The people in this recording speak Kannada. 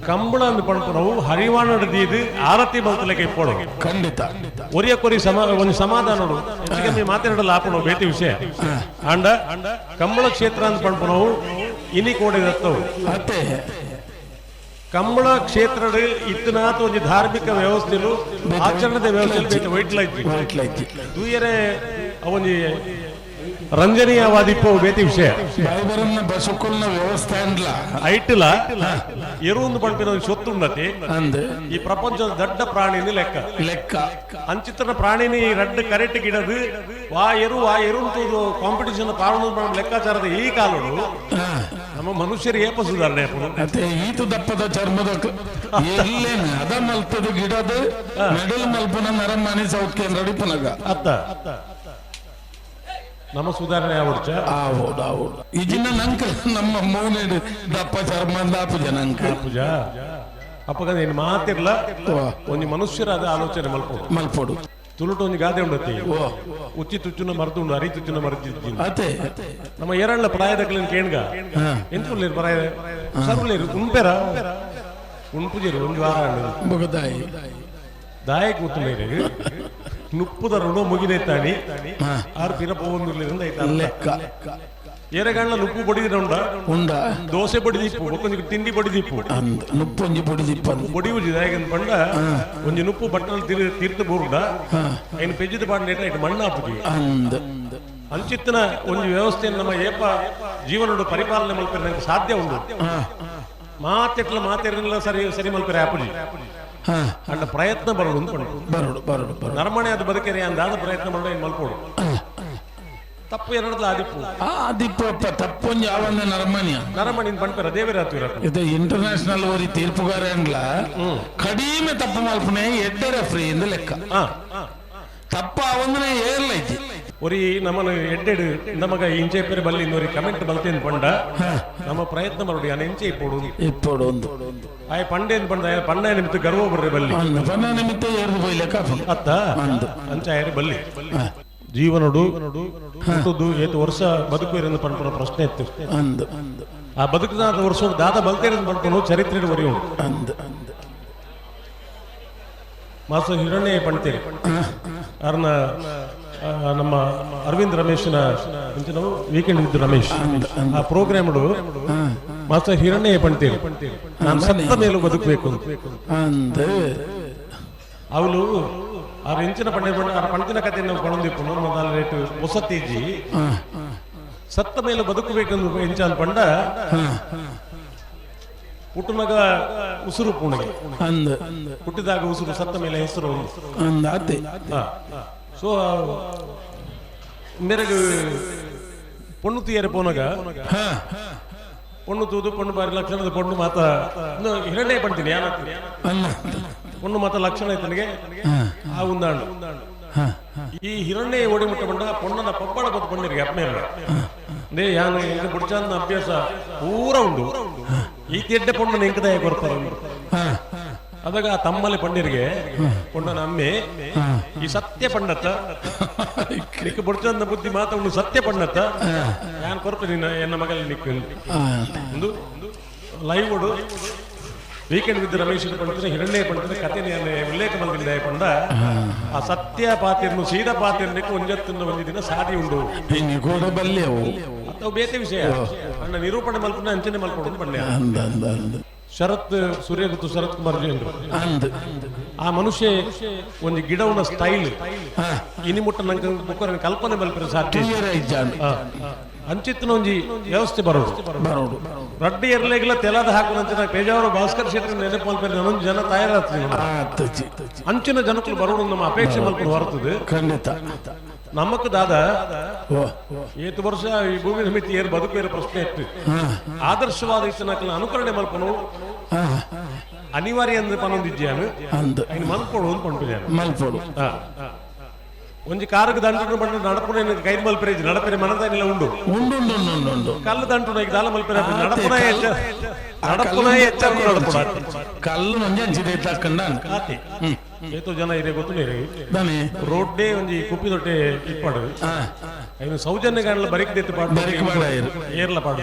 ಕಂಬಳ ಅಂದ್ ಪಂಪು ನಾವು ಹರಿವಾಣ ಹಿಡಿದು ಆರತಿ ಬಲ್ತಲೆಗೆ ಇಪ್ಪೋಡು ಖಂಡಿತ ಒರಿಯ ಕೊರಿ ಒಂದು ಸಮಾಧಾನ ಮಾತಾಡಲ್ಲ ಹಾಕೊಂಡು ಬೇಟಿ ವಿಷಯ ಅಂಡ ಕಂಬಳ ಕ್ಷೇತ್ರ ಅಂತ ಪಂಪು ನಾವು ಇನಿ ಕೋಡಿದತ್ತವು ಅತ್ತೆ ಕಂಬಳ ಕ್ಷೇತ್ರ ಇತ್ತನಾಥ ಒಂದು ಧಾರ್ಮಿಕ ವ್ಯವಸ್ಥೆಲು ಆಚರಣದ ವ್ಯವಸ್ಥೆ ವೈಟ್ಲೈತಿ ದೂಯರೆ ಅವೊಂದು ರಂಜನೀಯವಾದಿಪ್ಪು ಬೇತಿ ವಿಷಯ ಬಾಯ್ಬರನ್ನ ಬಸಕುಲ್ನ ವ್ಯವಸ್ಥೆ ಅಂದ್ಲ ಐಟ್ಲ ಎರುಂದು ಪಂಪಿನ ಸೊತ್ತು ಉಂಡತಿ ಅಂದೆ ಈ ಪ್ರಪಂಚದ ದೊಡ್ಡ ಪ್ರಾಣಿನಿ ಲೆಕ್ಕ ಅಂಚಿತನ ಪ್ರಾಣಿನಿ ರಡ್ಡ ಕರೆಕ್ಟ್ ಗಿಡದು ವಾ ಎರು ಅಂತೂ ಕಾಂಪಿಟಿಷನ್ ಪಾವನ ಲೆಕ್ಕಾಚಾರದ ಈ ಕಾಲಡು ನಮ್ಮ ಮನುಷ್ಯರಿಗೆ ಏಪ ಸುಧಾರಣೆ ಮತ್ತೆ ಈತು ದಪ್ಪದ ಚರ್ಮದ ಎಲ್ಲೇನು ಅದ ಮಲ್ಪದ ಗಿಡದ ಮೆಡಲ್ ಮಲ್ಪನ ನರಮಾನಿ ಸೌತ್ ಕೇಂದ್ರ ಅಡಿಪನಗ ಅತ್ತ ನಮ್ಮ ಸುಧಾರಣೆ ಆಗ್ಬಿಡ್ಚ ಹೌದು ಈಜಿನ ನಂಕ ನಮ್ಮ ಮೌನ ದಪ್ಪ ಚರ್ಮ ದಾಪು ಜನಂಕ ಪೂಜಾ ಅಪ್ಪಗ ನೀನು ಮಾತಿರ್ಲ ಒಂದು ಮನುಷ್ಯರಾದ ಆಲೋಚನೆ ಮಲ್ಪೋಡು ತುಳುಟು ಒಂದು ಗಾದೆ ಉಂಡತಿ ಉಚ್ಚಿ ತುಚ್ಚುನ ಮರೆತು ಉಂಡು ಅರಿ ತುಚ್ಚುನ ಮರೆತಿದ್ದೀನಿ ಅದೇ ನಮ್ಮ ಎರಳ್ಳ ಪ್ರಾಯದಕ್ಕಲಿನ ಕೇಣ್ಗ ಎಂತ ಪ್ರಾಯ ಸರ್ವಲೇರು ಉಂಪೆರ ಉಣ್ಪುಜೇರು ಒಂದು ವಾರ ಬುಗದಾಯಿ ದಾಯ ಕೂತು ನುಪ್ಪುದ ಋಣ ಮುಗಿದೈತಾಣಿ ಆರು ಪಿರಪ್ಪ ಒಂದು ಲೆಕ್ಕ ಏರೆಗಾಣ ನುಪ್ಪು ಬಡಿದ ಉಂಡ ದೋಸೆ ಬಡಿದಿಪ್ಪು ಒಕ್ಕೊಂದು ತಿಂಡಿ ಬಡಿದಿಪ್ಪು ನುಪ್ಪೊಂಜಿ ಬಡಿದಿಪ್ಪ ಬಡಿ ಉಜಿದ ಪಂಡ ಒಂಜಿ ನುಪ್ಪು ಬಟ್ಟಲ್ ತೀರ್ಥ ಬೋರ್ಡ ಐನು ಪೆಜ್ಜಿದ ಪಾಡ ಇಟ್ಟು ಮಣ್ಣ ಹಾಪುಜಿ ಅಂಚಿತ್ತಿನ ಒಂದು ವ್ಯವಸ್ಥೆಯನ್ನು ನಮ್ಮ ಏಪ ಜೀವನೋಡು ಪರಿಪಾಲನೆ ಮಲ್ಪರೆ ನನಗೆ ಸಾಧ್ಯ ಉಂಟು ಮಾತೆರ್ನೆಲ್ಲ ಸರಿ ಮಲ್ಪರೆ ಆಪುಜಿ ಅಂಡ ಪ್ರಯತ್ನ ಬರೋಡು ನರಮಣೆ ಅದು ಬದುಕರೆ ಅಂದಾದ ಪ್ರಯತ್ನ ಮಾಡೋ ಮಲ್ಪೋಡು ತಪ್ಪು ಎರಡಲ್ಲ ಆದಿಪ್ಪು ತಪ್ಪೊಂದು ಯಾವನ್ನ ನರಮಣಿ ಪಂಪರ ದೇವರಾತ್ವಿ ಇದು ಇಂಟರ್ನ್ಯಾಷನಲ್ ಓರಿ ತೀರ್ಪುಗಾರ ಅಂಗ್ಲ ಕಡಿಮೆ ತಪ್ಪು ಮಲ್ಪನೆ ಎಡ್ಡರ ಫ್ರೀ ಇಂದ ಲೆಕ್ಕ ತಪ್ಪ ಅವಂದನೆ ಏರ್ಲೈತಿ ಒರಿ ನಮ್ಮನ್ನು ಎಡ್ಡೆಡು ನಮಗ ಇಂಚೆ ಪೇರೆ ಬಲ್ಲಿ ಇನ್ನೊರಿ ಕಮೆಂಟ್ ಬಲ್ತೇನು ಪಂಡ ನಮ್ಮ ಪ್ರಯತ್ನ ಮಾಡೋದು ಅನ ಇಂಚೆ ಇಪ್ಪೋಡು ಒಂದು ಆಯ್ ಪಂಡೇನು ಪಂಡ ನಿಮಿತ್ತ ಗರ್ವ ಬರ್ರಿ ಬಲ್ಲಿ ಪಂಡ ನಿಮಿತ್ತ ಏರ್ದು ಬೈ ಲೆಕ್ಕ ಅತ್ತ ಅಂಚಾಯರಿ ಬಲ್ಲಿ ಜೀವನಡು ಏತು ವರ್ಷ ಬದುಕು ಇರೋದು ಪಂಪನ ಪ್ರಶ್ನೆ ಇತ್ತು ಆ ಬದುಕದ ವರ್ಷ ದಾದ ಬಲ್ತೇರದು ಪಂಪನು ಚರಿತ್ರೆ ಬರಿ ಉಂಟು ಮಾಸ ಹಿರಣ್ಯ ಪಂಡ್ತೇರಿ ಅವ್ರನ್ನ ನಮ್ಮ ಅರವಿಂದ್ ರಮೇಶ್ನ ನಾವು ವೀಕೆಂಡ್ ವಿತ್ ರಮೇಶ್ ಆ ಪ್ರೋಗ್ರಾಮ್ ಮಾಸ್ಟರ್ ಹಿರಣ್ಯ ಪಂಡ್ತೇರಿ ನಾನು ಸತ್ತ ಮೇಲೂ ಬದುಕಬೇಕು ಅವಳು ಆ ಹೆಂಚಿನ ಪಂಡಿನ ಕಥೆಯನ್ನು ಪಣಂದಿಪ್ಪು ಮೊದಲ ರೇಟ್ ಹೊಸತ್ತೀಜಿ ಸತ್ತ ಮೇಲೆ ಬದುಕಬೇಕೆಂದು ಹೆಂಚ ಪಂಡ ಹುಟ್ಟುನಾಗ ಉಸಿರು ಪೂಣಗೆ ಹುಟ್ಟಿದಾಗ ಉಸಿರು ಸತ್ತ ಮೇಲೆ ಹೆಸರು ಸೊ ಮೇರೆಗೆ ಪೊಣ್ಣು ತೀಯರೆ ಪೋನಾಗ ಪೊಣ್ಣು ತೂದು ಪೊಣ್ಣು ಬಾರಿ ಲಕ್ಷಣದ ಪೊಣ್ಣು ಮಾತ ಹಿರಣ್ಯ ಪಡ್ತೀನಿ ಪೊಣ್ಣು ಮಾತ ಲಕ್ಷಣ ಐತನಿಗೆ ಆ ಉಂದಾಂಡು ಈ ಹಿರಣ್ಯ ಓಡಿ ಮುಟ್ಟ ಬಂಡ ಪೊಣ್ಣನ ಪಪ್ಪಡ ಬತ್ತು ಪಂಡಿರಿಗೆ ಅಪ್ಮೇಲೆ ಯಾನು ಎಂಕ ಬುಡ್ಚಾನ ಅಭ್ಯಾಸ ಪೂರ ಉಂಡು ಈ ತಿಡ್ಡೆ ಪೊಣ್ಣನ ಎಂಕದಾಯ ಕೊಡ್ತಾರ ಅದಾಗ ತಮ್ಮಲ್ಲಿ ಪಂಡಿರಿಗೆ ಪೊಣ್ಣನ ಅಮ್ಮೆ ಈ ಸತ್ಯ ಪಂಡತ್ತ ಬುಡ್ಚಂದ ಬುದ್ಧಿ ಮಾತಾಡು ಸತ್ಯ ಪಂಡತ್ತ ಯಾನ್ ಕೊರಪೆ ಎನ್ನ ಮಗಲ್ಲಿ ನಿಕ್ಕು ಒಂದು ಲೈವ್ ಓಡು ವೀಕೆಂಡ್ ವಿತ್ ರಮೇಶ್ ಪಂಡ್ರೆ ಹಿರಣ್ಯ ಪಂಡ್ರೆ ಕಥೆ ಉಲ್ಲೇಖ ಬಂದಿದೆ ಪಂಡ ಆ ಸತ್ಯ ಪಾತ್ರೆಯನ್ನು ಸೀದ ಪಾತ್ರೆಯನ್ನು ಒಂಜತ್ತನ್ನು ಒಂದು ದಿನ ಸಾಧಿ ಉಂಡು ಅಥವಾ ಬೇತೆ ವಿಷಯ ಅಣ್ಣ ನಿರೂಪಣೆ ಮಲ್ಪನೆ ಅಂಚನೆ ಮಲ್ಪಡೋದು ಪಂಡ್ಯ ಶರತ್ ಸೂರ್ಯಗುತ್ತು ಶರತ್ ಕುಮಾರ್ ಆ ಮನುಷ್ಯ ಒಂದು ಗಿಡವನ್ನ ಸ್ಟೈಲ್ ಇನಿಮುಟ್ಟ ನಂಗೆ ಕಲ್ಪನೆ ಮಲ್ಪರೆ ಸಾಧ್ಯ ಅಂಚಿತ್ತಿನ ಒಂಜಿ ವ್ಯವಸ್ಥೆ ಬರೋದು ರಡ್ಡಿ ಎರಲೆಗಿಲ್ಲ ತೆಲದ ಹಾಕುವಂತ ಪೇಜಾವರ ಭಾಸ್ಕರ್ ಶೆಟ್ಟಿ ನೆನಪು ಮಲ್ಪರೆ ನನೊಂದು ಜನ ತಯಾರಾಗ್ತದೆ ಅಂಚಿನ ಜನಕ್ಕಳು ಬರೋದು ನಮ್ಮ ಅಪೇಕ್ಷೆ ಮಲ್ಪರು ಬರ್ತದೆ ಖಂಡಿತ ನಮಕ್ ದಾದ ಏತು ವರ್ಷ ಈ ಭೂಮಿ ಸಮಿತಿ ಏರು ಬದುಕೇರು ಪ್ರಶ್ನೆ ಇತ್ತು ಆದರ್ಶವಾದ ಇಷ್ಟನಕ್ಕಲ ಅನುಕರಣೆ ಮಲ್ಪನು ಅನಿವಾರ್ಯ ಅಂದ್ರೆ ಪನೊಂದಿದ್ಯಾನು ಮಲ್ಪೋಡು ಮಲ್ಪೋಡು ಒಂಜಿ ಕಾರಿಗೆ ದಂಟು ಬಂದು ನಡಪುನ ಕೈದು ಮಲ್ಪರೆ ನಡಪರೆ ಮನದಾನೆಲ್ಲ ಉಂಡು ಕಲ್ಲು ದಂಟು ದಾಲ ಮಲ್ಪರೆ ನಡಪುನ ಎಚ್ಚರ ಕಲ್ಲು ಮಂಜಿ ಅಂಚಿದೆ ತಕ್ಕಂಡ ಏತೋ ಜನ ಇದೆ ಗೊತ್ತು ರೋಡ್ಡೇ ಒಂಜಿ ಕುಪ್ಪಿ ದೊಟ್ಟೆ ಇಪ್ಪಾಡು ಸೌಜನ್ಯ ಬರಿಕ್ ಪಾಡು ಏರ್ಲ ಪಾಡು